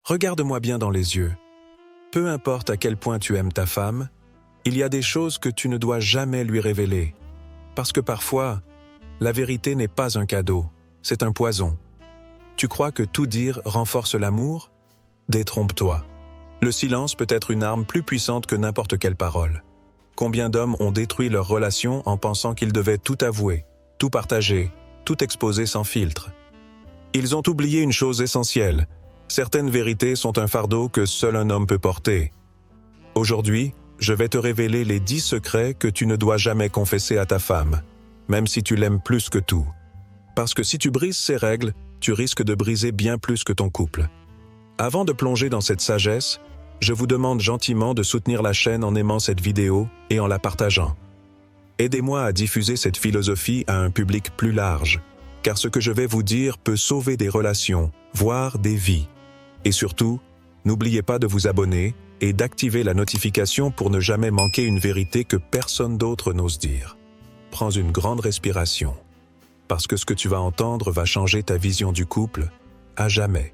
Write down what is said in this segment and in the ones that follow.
Regarde-moi bien dans les yeux. Peu importe à quel point tu aimes ta femme, il y a des choses que tu ne dois jamais lui révéler. Parce que parfois, la vérité n'est pas un cadeau, c'est un poison. Tu crois que tout dire renforce l'amour? Détrompe-toi. Le silence peut être une arme plus puissante que n'importe quelle parole. Combien d'hommes ont détruit leur relation en pensant qu'ils devaient tout avouer, tout partager, tout exposer sans filtre? Ils ont oublié une chose essentielle. Certaines vérités sont un fardeau que seul un homme peut porter. Aujourd'hui, je vais te révéler les 10 secrets que tu ne dois jamais confesser à ta femme, même si tu l'aimes plus que tout. Parce que si tu brises ces règles, tu risques de briser bien plus que ton couple. Avant de plonger dans cette sagesse, je vous demande gentiment de soutenir la chaîne en aimant cette vidéo et en la partageant. Aidez-moi à diffuser cette philosophie à un public plus large, car ce que je vais vous dire peut sauver des relations, voire des vies. Et surtout, n'oubliez pas de vous abonner et d'activer la notification pour ne jamais manquer une vérité que personne d'autre n'ose dire. Prends une grande respiration, parce que ce que tu vas entendre va changer ta vision du couple à jamais.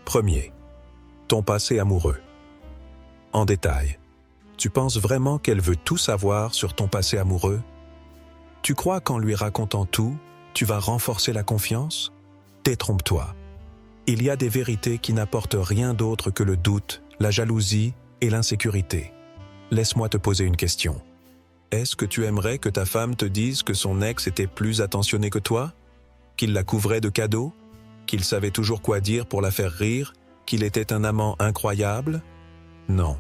Premier, ton passé amoureux. En détail, tu penses vraiment qu'elle veut tout savoir sur ton passé amoureux? Tu crois qu'en lui racontant tout, tu vas renforcer la confiance? Détrompe-toi. Il y a des vérités qui n'apportent rien d'autre que le doute, la jalousie et l'insécurité. Laisse-moi te poser une question. Est-ce que tu aimerais que ta femme te dise que son ex était plus attentionné que toi? Qu'il la couvrait de cadeaux? Qu'il savait toujours quoi dire pour la faire rire? Qu'il était un amant incroyable? Non.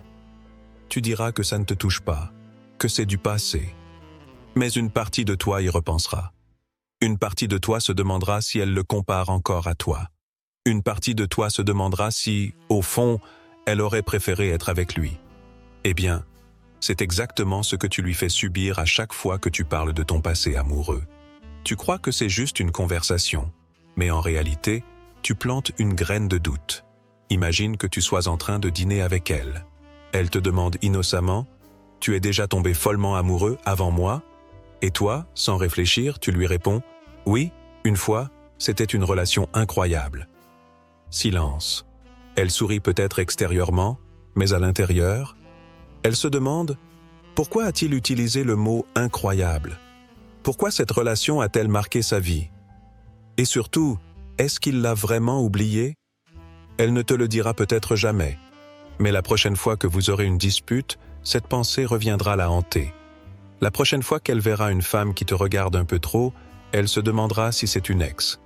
Tu diras que ça ne te touche pas, que c'est du passé. Mais une partie de toi y repensera. Une partie de toi se demandera si elle le compare encore à toi. Une partie de toi se demandera si, au fond, elle aurait préféré être avec lui. Eh bien, c'est exactement ce que tu lui fais subir à chaque fois que tu parles de ton passé amoureux. Tu crois que c'est juste une conversation, mais en réalité, tu plantes une graine de doute. Imagine que tu sois en train de dîner avec elle. Elle te demande innocemment « Tu es déjà tombé follement amoureux avant moi ?» Et toi, sans réfléchir, tu lui réponds « Oui, une fois, c'était une relation incroyable. » Silence. Elle sourit peut-être extérieurement, mais à l'intérieur, elle se demande « Pourquoi a-t-il utilisé le mot « incroyable » ? Pourquoi cette relation a-t-elle marqué sa vie ? Et surtout, est-ce qu'il l'a vraiment oublié ? Elle ne te le dira peut-être jamais, mais la prochaine fois que vous aurez une dispute, cette pensée reviendra la hanter. La prochaine fois qu'elle verra une femme qui te regarde un peu trop, elle se demandera si c'est une ex.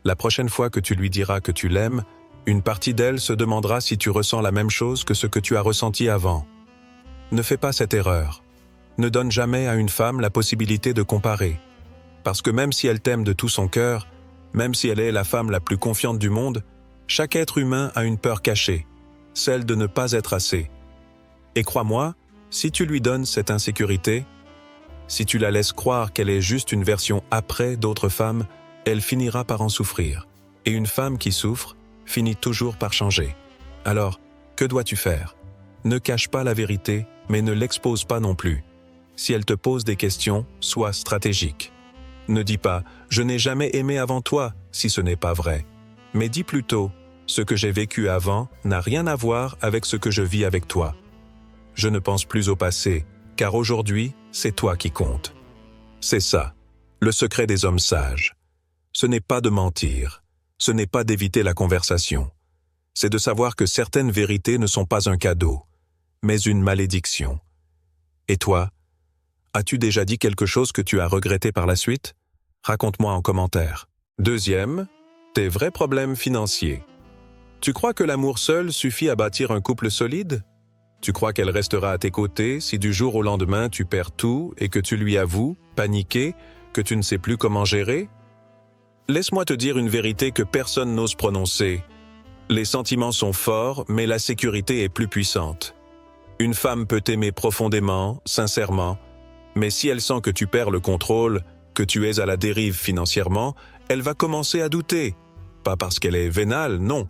La prochaine fois que tu lui diras que tu l'aimes, une partie d'elle se demandera si tu ressens la même chose que ce que tu as ressenti avant. Ne fais pas cette erreur. Ne donne jamais à une femme la possibilité de comparer. Parce que même si elle t'aime de tout son cœur, même si elle est la femme la plus confiante du monde, chaque être humain a une peur cachée, celle de ne pas être assez. Et crois-moi, si tu lui donnes cette insécurité, si tu la laisses croire qu'elle est juste une version après d'autres femmes, elle finira par en souffrir. Et une femme qui souffre finit toujours par changer. Alors, que dois-tu faire? Ne cache pas la vérité, mais ne l'expose pas non plus. Si elle te pose des questions, sois stratégique. Ne dis pas « Je n'ai jamais aimé avant toi » si ce n'est pas vrai. Mais dis plutôt « Ce que j'ai vécu avant n'a rien à voir avec ce que je vis avec toi. Je ne pense plus au passé, car aujourd'hui, c'est toi qui compte. » C'est ça, le secret des hommes sages. Ce n'est pas de mentir, ce n'est pas d'éviter la conversation. C'est de savoir que certaines vérités ne sont pas un cadeau, mais une malédiction. Et toi, as-tu déjà dit quelque chose que tu as regretté par la suite? Raconte-moi en commentaire. Deuxième, tes vrais problèmes financiers. Tu crois que l'amour seul suffit à bâtir un couple solide? Tu crois qu'elle restera à tes côtés si du jour au lendemain tu perds tout et que tu lui avoues, paniqué, que tu ne sais plus comment gérer? Laisse-moi te dire une vérité que personne n'ose prononcer. Les sentiments sont forts, mais la sécurité est plus puissante. Une femme peut t'aimer profondément, sincèrement, mais si elle sent que tu perds le contrôle, que tu es à la dérive financièrement, elle va commencer à douter. Pas parce qu'elle est vénale, non,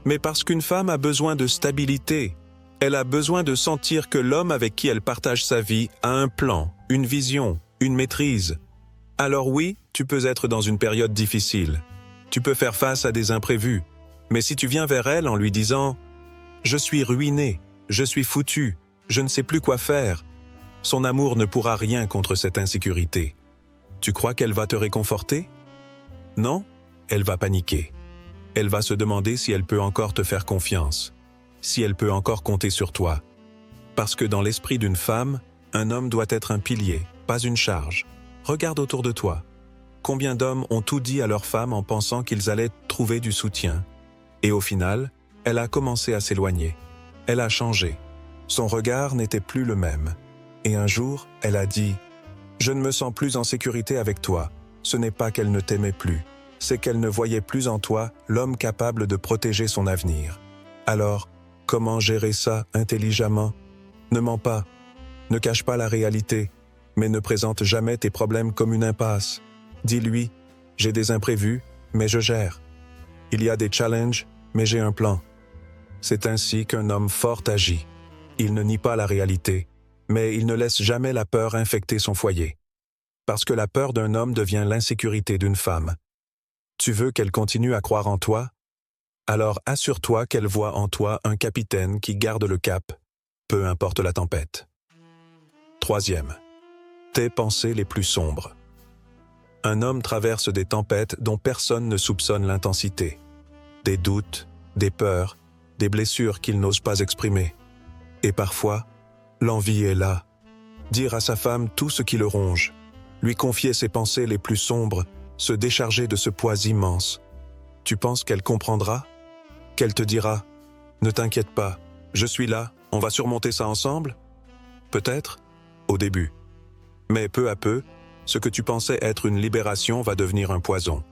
mais parce qu'une femme a besoin de stabilité. Elle a besoin de sentir que l'homme avec qui elle partage sa vie a un plan, une vision, une maîtrise. Alors oui, tu peux être dans une période difficile. Tu peux faire face à des imprévus. Mais si tu viens vers elle en lui disant « Je suis ruiné, je suis foutu, je ne sais plus quoi faire », son amour ne pourra rien contre cette insécurité. Tu crois qu'elle va te réconforter? Non, elle va paniquer. Elle va se demander si elle peut encore te faire confiance, si elle peut encore compter sur toi. Parce que dans l'esprit d'une femme, un homme doit être un pilier, pas une charge. Regarde autour de toi. Combien d'hommes ont tout dit à leur femme en pensant qu'ils allaient trouver du soutien? Et au final, elle a commencé à s'éloigner. Elle a changé. Son regard n'était plus le même. Et un jour, elle a dit « Je ne me sens plus en sécurité avec toi. » Ce n'est pas qu'elle ne t'aimait plus, c'est qu'elle ne voyait plus en toi l'homme capable de protéger son avenir. Alors, comment gérer ça intelligemment? Ne mens pas, ne cache pas la réalité, mais ne présente jamais tes problèmes comme une impasse. Dis-lui « J'ai des imprévus, mais je gère. Il y a des challenges, mais j'ai un plan. » C'est ainsi qu'un homme fort agit. Il ne nie pas la réalité, mais il ne laisse jamais la peur infecter son foyer. Parce que la peur d'un homme devient l'insécurité d'une femme. Tu veux qu'elle continue à croire en toi? Alors assure-toi qu'elle voit en toi un capitaine qui garde le cap, peu importe la tempête. Troisième, tes pensées les plus sombres. Un homme traverse des tempêtes dont personne ne soupçonne l'intensité. Des doutes, des peurs, des blessures qu'il n'ose pas exprimer. Et parfois, l'envie est là. Dire à sa femme tout ce qui le ronge, lui confier ses pensées les plus sombres, se décharger de ce poids immense. Tu penses qu'elle comprendra? Qu'elle te dira « Ne t'inquiète pas, je suis là, on va surmonter ça ensemble ?» Peut-être, au début. Mais peu à peu, ce que tu pensais être une libération va devenir un poison.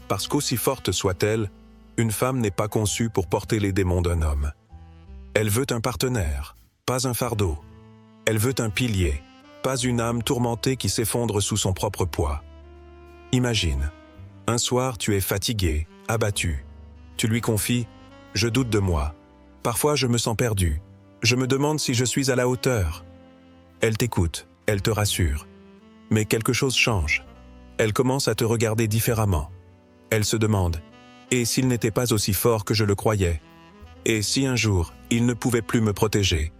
Parce qu'aussi forte soit-elle, une femme n'est pas conçue pour porter les démons d'un homme. Elle veut un partenaire, pas un fardeau. Elle veut un pilier, pas une âme tourmentée qui s'effondre sous son propre poids. Imagine, un soir tu es fatigué, abattu. Tu lui confies « Je doute de moi. Parfois je me sens perdu. Je me demande si je suis à la hauteur. » Elle t'écoute, elle te rassure. Mais quelque chose change. Elle commence à te regarder différemment. Elle se demande « Et s'il n'était pas aussi fort que je le croyais? Et si un jour, il ne pouvait plus me protéger ?»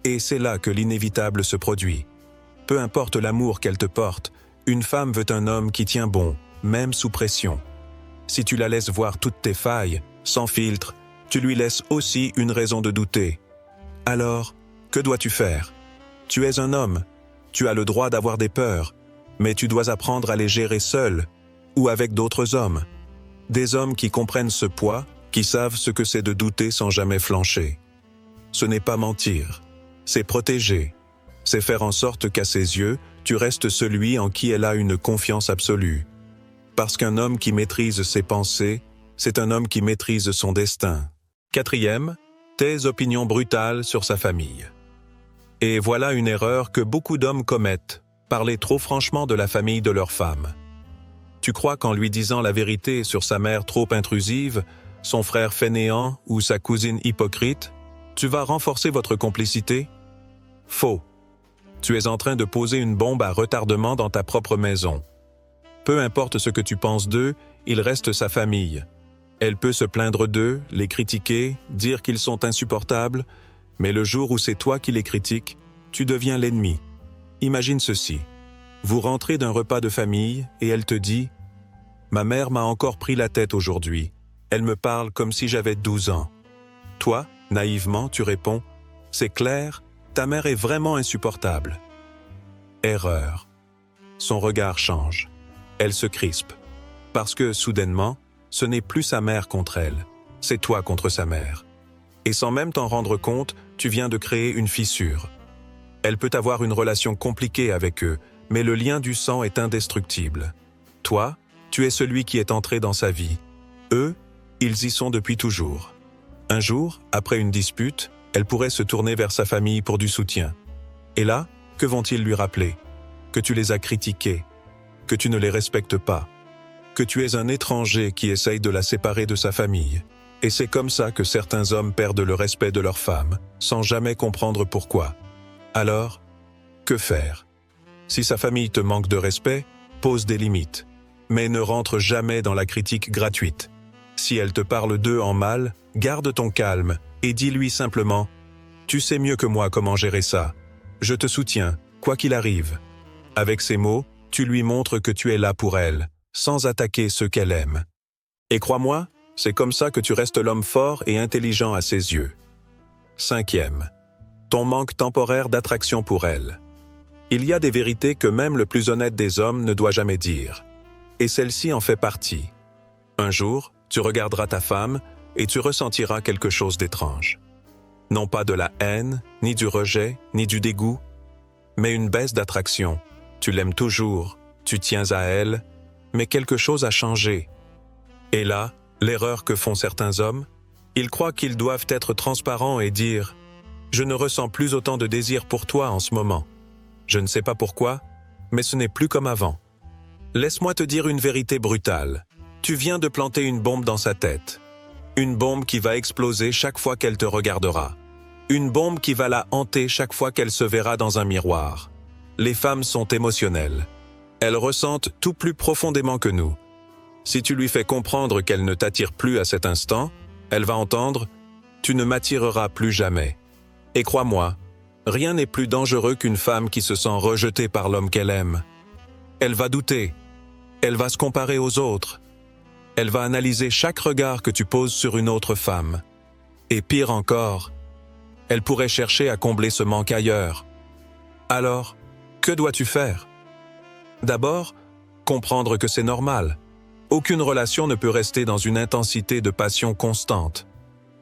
Et c'est là que l'inévitable se produit. Peu importe l'amour qu'elle te porte, une femme veut un homme qui tient bon, même sous pression. Si tu la laisses voir toutes tes failles, sans filtre, tu lui laisses aussi une raison de douter. Alors, que dois-tu faire? Tu es un homme, tu as le droit d'avoir des peurs, mais tu dois apprendre à les gérer seul ou avec d'autres hommes. Des hommes qui comprennent ce poids, qui savent ce que c'est de douter sans jamais flancher. Ce n'est pas mentir, c'est protéger. C'est faire en sorte qu'à ses yeux, tu restes celui en qui elle a une confiance absolue. Parce qu'un homme qui maîtrise ses pensées, c'est un homme qui maîtrise son destin. Quatrième, tes opinions brutales sur sa famille. Et voilà une erreur que beaucoup d'hommes commettent, parler trop franchement de la famille de leur femme. Tu crois qu'en lui disant la vérité sur sa mère trop intrusive, son frère fainéant ou sa cousine hypocrite, tu vas renforcer votre complicité? Faux. Tu es en train de poser une bombe à retardement dans ta propre maison. Peu importe ce que tu penses d'eux, il reste sa famille. Elle peut se plaindre d'eux, les critiquer, dire qu'ils sont insupportables, mais le jour où c'est toi qui les critiques, tu deviens l'ennemi. Imagine ceci. Vous rentrez d'un repas de famille et elle te dit « Ma mère m'a encore pris la tête aujourd'hui. Elle me parle comme si j'avais 12 ans. » Toi, naïvement, tu réponds « C'est clair, ta mère est vraiment insupportable. » Erreur. Son regard change. Elle se crispe. Parce que, soudainement, ce n'est plus sa mère contre elle, c'est toi contre sa mère. Et sans même t'en rendre compte, tu viens de créer une fissure. Elle peut avoir une relation compliquée avec eux, mais le lien du sang est indestructible. Toi, tu es celui qui est entré dans sa vie. Eux, ils y sont depuis toujours. Un jour, après une dispute, elle pourrait se tourner vers sa famille pour du soutien. Et là, que vont-ils lui rappeler? Que tu les as critiqués, que tu ne les respectes pas, que tu es un étranger qui essaye de la séparer de sa famille. Et c'est comme ça que certains hommes perdent le respect de leur femme, sans jamais comprendre pourquoi. Alors, que faire? Si sa famille te manque de respect, pose des limites, mais ne rentre jamais dans la critique gratuite. Si elle te parle d'eux en mal, garde ton calme et dis-lui simplement « Tu sais mieux que moi comment gérer ça. Je te soutiens, quoi qu'il arrive. » Avec ces mots, tu lui montres que tu es là pour elle, sans attaquer ceux qu'elle aime. Et crois-moi, c'est comme ça que tu restes l'homme fort et intelligent à ses yeux. 5e. Ton manque temporaire d'attraction pour elle. Il y a des vérités que même le plus honnête des hommes ne doit jamais dire. Et celle-ci en fait partie. Un jour, tu regarderas ta femme et tu ressentiras quelque chose d'étrange. Non pas de la haine, ni du rejet, ni du dégoût, mais une baisse d'attraction. Tu l'aimes toujours, tu tiens à elle, mais quelque chose a changé. Et là, l'erreur que font certains hommes, ils croient qu'ils doivent être transparents et dire « Je ne ressens plus autant de désir pour toi en ce moment. Je ne sais pas pourquoi, mais ce n'est plus comme avant. » Laisse-moi te dire une vérité brutale. Tu viens de planter une bombe dans sa tête. Une bombe qui va exploser chaque fois qu'elle te regardera. Une bombe qui va la hanter chaque fois qu'elle se verra dans un miroir. Les femmes sont émotionnelles. Elles ressentent tout plus profondément que nous. Si tu lui fais comprendre qu'elle ne t'attire plus à cet instant, elle va entendre « Tu ne m'attireras plus jamais ». Et crois-moi, rien n'est plus dangereux qu'une femme qui se sent rejetée par l'homme qu'elle aime. Elle va douter. Elle va se comparer aux autres. Elle va analyser chaque regard que tu poses sur une autre femme. Et pire encore, elle pourrait chercher à combler ce manque ailleurs. Alors, que dois-tu faire? D'abord, comprendre que c'est normal. Aucune relation ne peut rester dans une intensité de passion constante.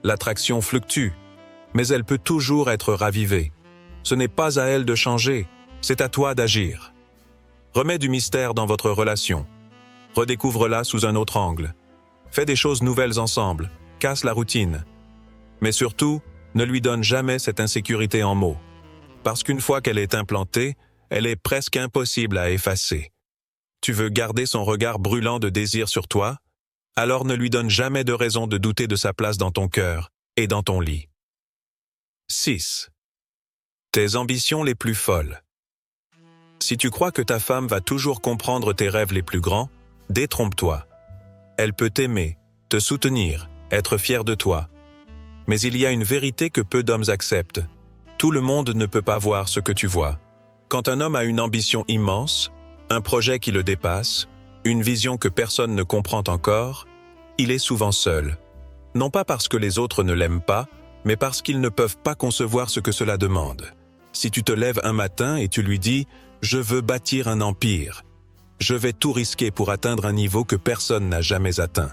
L'attraction fluctue, mais elle peut toujours être ravivée. Ce n'est pas à elle de changer, c'est à toi d'agir. Remets du mystère dans votre relation. Redécouvre-la sous un autre angle. Fais des choses nouvelles ensemble, casse la routine. Mais surtout, ne lui donne jamais cette insécurité en mots. Parce qu'une fois qu'elle est implantée, elle est presque impossible à effacer. Tu veux garder son regard brûlant de désir sur toi? Alors ne lui donne jamais de raison de douter de sa place dans ton cœur et dans ton lit. 6. Tes ambitions les plus folles. Si tu crois que ta femme va toujours comprendre tes rêves les plus grands, détrompe-toi. Elle peut t'aimer, te soutenir, être fière de toi. Mais il y a une vérité que peu d'hommes acceptent. Tout le monde ne peut pas voir ce que tu vois. Quand un homme a une ambition immense, un projet qui le dépasse, une vision que personne ne comprend encore, il est souvent seul. Non pas parce que les autres ne l'aiment pas, mais parce qu'ils ne peuvent pas concevoir ce que cela demande. Si tu te lèves un matin et tu lui dis « Je veux bâtir un empire », je vais tout risquer pour atteindre un niveau que personne n'a jamais atteint.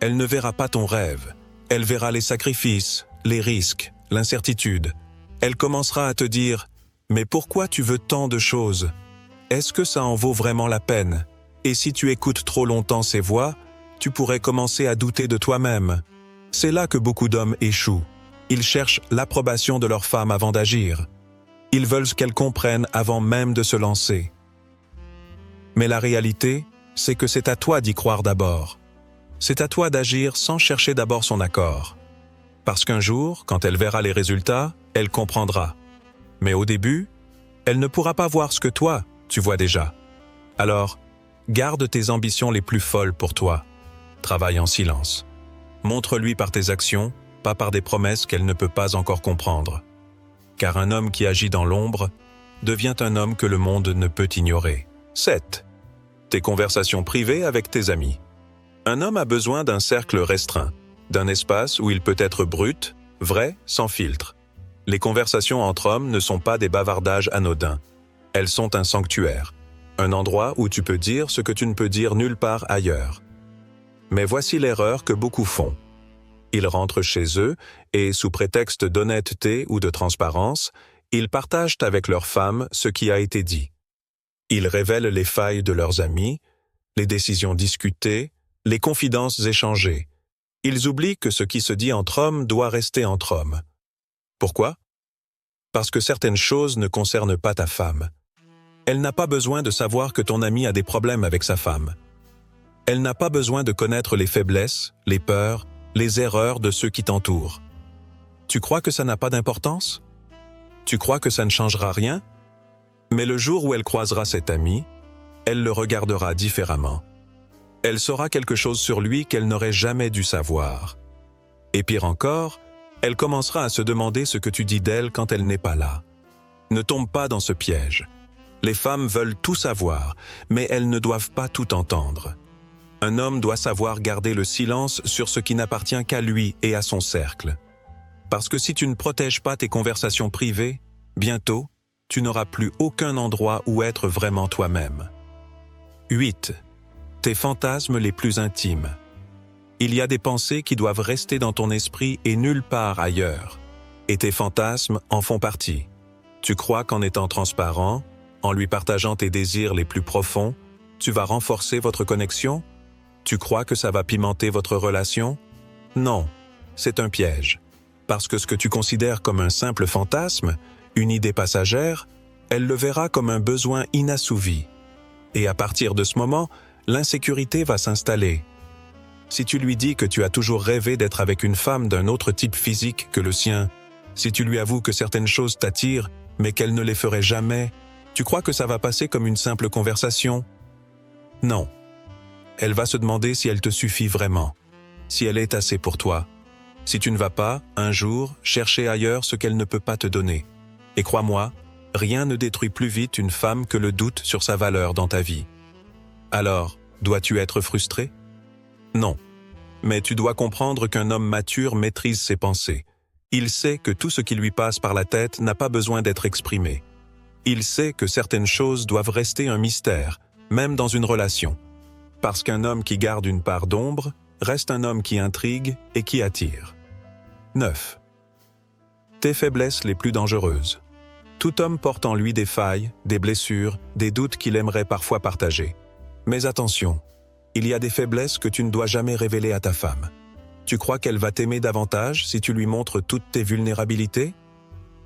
Elle ne verra pas ton rêve. Elle verra les sacrifices, les risques, l'incertitude. Elle commencera à te dire « Mais pourquoi tu veux tant de choses ? Est-ce que ça en vaut vraiment la peine ? » Et si tu écoutes trop longtemps ces voix, tu pourrais commencer à douter de toi-même. C'est là que beaucoup d'hommes échouent. Ils cherchent l'approbation de leur femme avant d'agir. Ils veulent qu'elle comprenne avant même de se lancer. Mais la réalité, c'est que c'est à toi d'y croire d'abord. C'est à toi d'agir sans chercher d'abord son accord. Parce qu'un jour, quand elle verra les résultats, elle comprendra. Mais au début, elle ne pourra pas voir ce que toi, tu vois déjà. Alors, garde tes ambitions les plus folles pour toi. Travaille en silence. Montre-lui par tes actions, pas par des promesses qu'elle ne peut pas encore comprendre. Car un homme qui agit dans l'ombre devient un homme que le monde ne peut ignorer. 7. Tes conversations privées avec tes amis. Un homme a besoin d'un cercle restreint, d'un espace où il peut être brut, vrai, sans filtre. Les conversations entre hommes ne sont pas des bavardages anodins. Elles sont un sanctuaire, un endroit où tu peux dire ce que tu ne peux dire nulle part ailleurs. Mais voici l'erreur que beaucoup font. Ils rentrent chez eux et, sous prétexte d'honnêteté ou de transparence, ils partagent avec leur femme ce qui a été dit. Ils révèlent les failles de leurs amis, les décisions discutées, les confidences échangées. Ils oublient que ce qui se dit entre hommes doit rester entre hommes. Pourquoi? Parce que certaines choses ne concernent pas ta femme. Elle n'a pas besoin de savoir que ton ami a des problèmes avec sa femme. Elle n'a pas besoin de connaître les faiblesses, les peurs, les erreurs de ceux qui t'entourent. Tu crois que ça n'a pas d'importance? Tu crois que ça ne changera rien? Mais le jour où elle croisera cet ami, elle le regardera différemment. Elle saura quelque chose sur lui qu'elle n'aurait jamais dû savoir. Et pire encore, elle commencera à se demander ce que tu dis d'elle quand elle n'est pas là. Ne tombe pas dans ce piège. Les femmes veulent tout savoir, mais elles ne doivent pas tout entendre. Un homme doit savoir garder le silence sur ce qui n'appartient qu'à lui et à son cercle. Parce que si tu ne protèges pas tes conversations privées, bientôt, tu n'auras plus aucun endroit où être vraiment toi-même. 8. Tes fantasmes les plus intimes. Il y a des pensées qui doivent rester dans ton esprit et nulle part ailleurs. Et tes fantasmes en font partie. Tu crois qu'en étant transparent, en lui partageant tes désirs les plus profonds, tu vas renforcer votre connexion? Tu crois que ça va pimenter votre relation? Non, c'est un piège. Parce que ce que tu considères comme un simple fantasme, une idée passagère, elle le verra comme un besoin inassouvi. Et à partir de ce moment, l'insécurité va s'installer. Si tu lui dis que tu as toujours rêvé d'être avec une femme d'un autre type physique que le sien, si tu lui avoues que certaines choses t'attirent, mais qu'elle ne les ferait jamais, tu crois que ça va passer comme une simple conversation? Non. Elle va se demander si elle te suffit vraiment, si elle est assez pour toi, si tu ne vas pas, un jour, chercher ailleurs ce qu'elle ne peut pas te donner. Et crois-moi, rien ne détruit plus vite une femme que le doute sur sa valeur dans ta vie. Alors, dois-tu être frustré? Non. Mais tu dois comprendre qu'un homme mature maîtrise ses pensées. Il sait que tout ce qui lui passe par la tête n'a pas besoin d'être exprimé. Il sait que certaines choses doivent rester un mystère, même dans une relation. Parce qu'un homme qui garde une part d'ombre reste un homme qui intrigue et qui attire. 9. Tes faiblesses les plus dangereuses. Tout homme porte en lui des failles, des blessures, des doutes qu'il aimerait parfois partager. Mais attention, il y a des faiblesses que tu ne dois jamais révéler à ta femme. Tu crois qu'elle va t'aimer davantage si tu lui montres toutes tes vulnérabilités?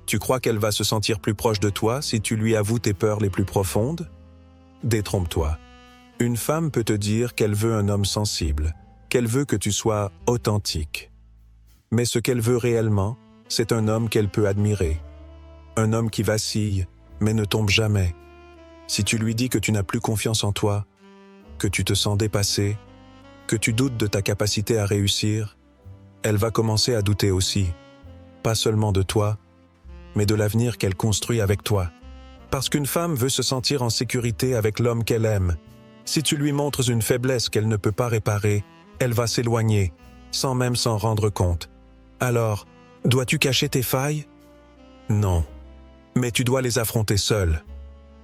Tu crois qu'elle va se sentir plus proche de toi si tu lui avoues tes peurs les plus profondes? Détrompe-toi. Une femme peut te dire qu'elle veut un homme sensible, qu'elle veut que tu sois authentique. Mais ce qu'elle veut réellement, c'est un homme qu'elle peut admirer. Un homme qui vacille, mais ne tombe jamais. Si tu lui dis que tu n'as plus confiance en toi, que tu te sens dépassé, que tu doutes de ta capacité à réussir, elle va commencer à douter aussi, pas seulement de toi, mais de l'avenir qu'elle construit avec toi. Parce qu'une femme veut se sentir en sécurité avec l'homme qu'elle aime. Si tu lui montres une faiblesse qu'elle ne peut pas réparer, elle va s'éloigner, sans même s'en rendre compte. Alors, dois-tu cacher tes failles? Non, mais tu dois les affronter seul.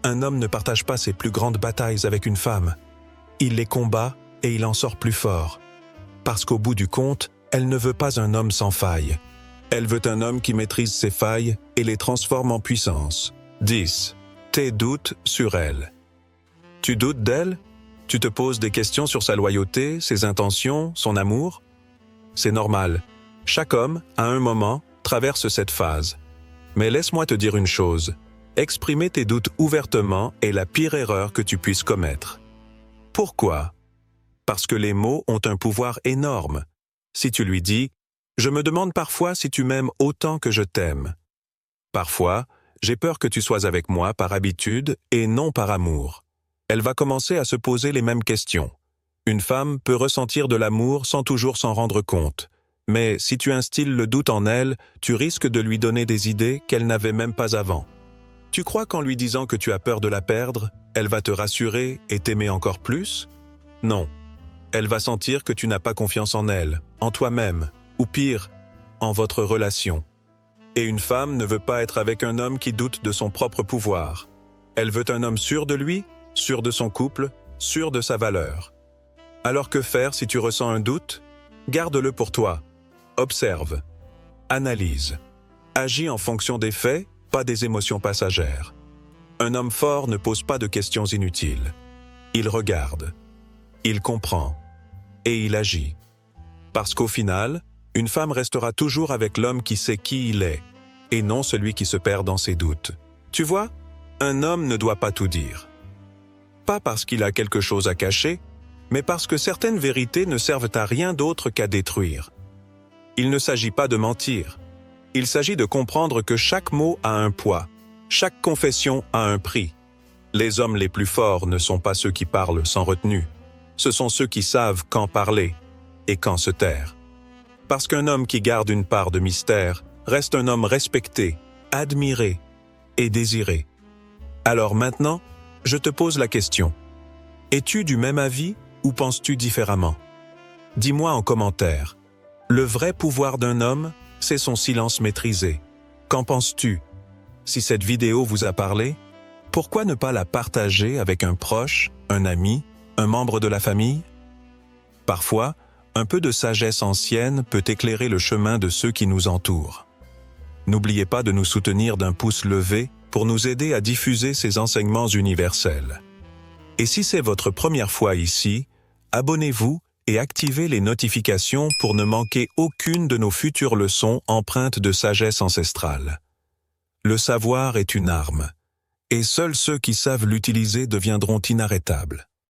Un homme ne partage pas ses plus grandes batailles avec une femme. Il les combat et il en sort plus fort. Parce qu'au bout du compte, elle ne veut pas un homme sans faille. Elle veut un homme qui maîtrise ses failles et les transforme en puissance. 10. Tes doutes sur elle. Tu doutes d'elle? Tu te poses des questions sur sa loyauté, ses intentions, son amour? C'est normal. Chaque homme, à un moment, traverse cette phase. Mais laisse-moi te dire une chose. Exprimer tes doutes ouvertement est la pire erreur que tu puisses commettre. Pourquoi? Parce que les mots ont un pouvoir énorme. Si tu lui dis « Je me demande parfois si tu m'aimes autant que je t'aime. Parfois, j'ai peur que tu sois avec moi par habitude et non par amour. » Elle va commencer à se poser les mêmes questions. Une femme peut ressentir de l'amour sans toujours s'en rendre compte. Mais si tu instilles le doute en elle, tu risques de lui donner des idées qu'elle n'avait même pas avant. Tu crois qu'en lui disant que tu as peur de la perdre, elle va te rassurer et t'aimer encore plus? Non. Elle va sentir que tu n'as pas confiance en elle, en toi-même, ou pire, en votre relation. Et une femme ne veut pas être avec un homme qui doute de son propre pouvoir. Elle veut un homme sûr de lui, sûr de son couple, sûr de sa valeur. Alors que faire si tu ressens un doute? Garde-le pour toi. Observe. Analyse. Agis en fonction des faits, pas des émotions passagères. Un homme fort ne pose pas de questions inutiles. Il regarde. Il comprend. Et il agit. Parce qu'au final, une femme restera toujours avec l'homme qui sait qui il est, et non celui qui se perd dans ses doutes. Tu vois, un homme ne doit pas tout dire. Pas parce qu'il a quelque chose à cacher, mais parce que certaines vérités ne servent à rien d'autre qu'à détruire. Il ne s'agit pas de mentir. Il s'agit de comprendre que chaque mot a un poids, chaque confession a un prix. Les hommes les plus forts ne sont pas ceux qui parlent sans retenue. ce sont ceux qui savent quand parler et quand se taire. Parce qu'un homme qui garde une part de mystère reste un homme respecté, admiré et désiré. Alors maintenant, je te pose la question. Es-tu du même avis ou penses-tu différemment? Dis-moi en commentaire. Le vrai pouvoir d'un homme, c'est son silence maîtrisé. Qu'en penses-tu? Si cette vidéo vous a parlé, pourquoi ne pas la partager avec un proche, un ami, un membre de la famille? Parfois, un peu de sagesse ancienne peut éclairer le chemin de ceux qui nous entourent. N'oubliez pas de nous soutenir d'un pouce levé pour nous aider à diffuser ces enseignements universels. Et si c'est votre première fois ici, abonnez-vous et activez les notifications pour ne manquer aucune de nos futures leçons empreintes de sagesse ancestrale. Le savoir est une arme, et seuls ceux qui savent l'utiliser deviendront inarrêtables.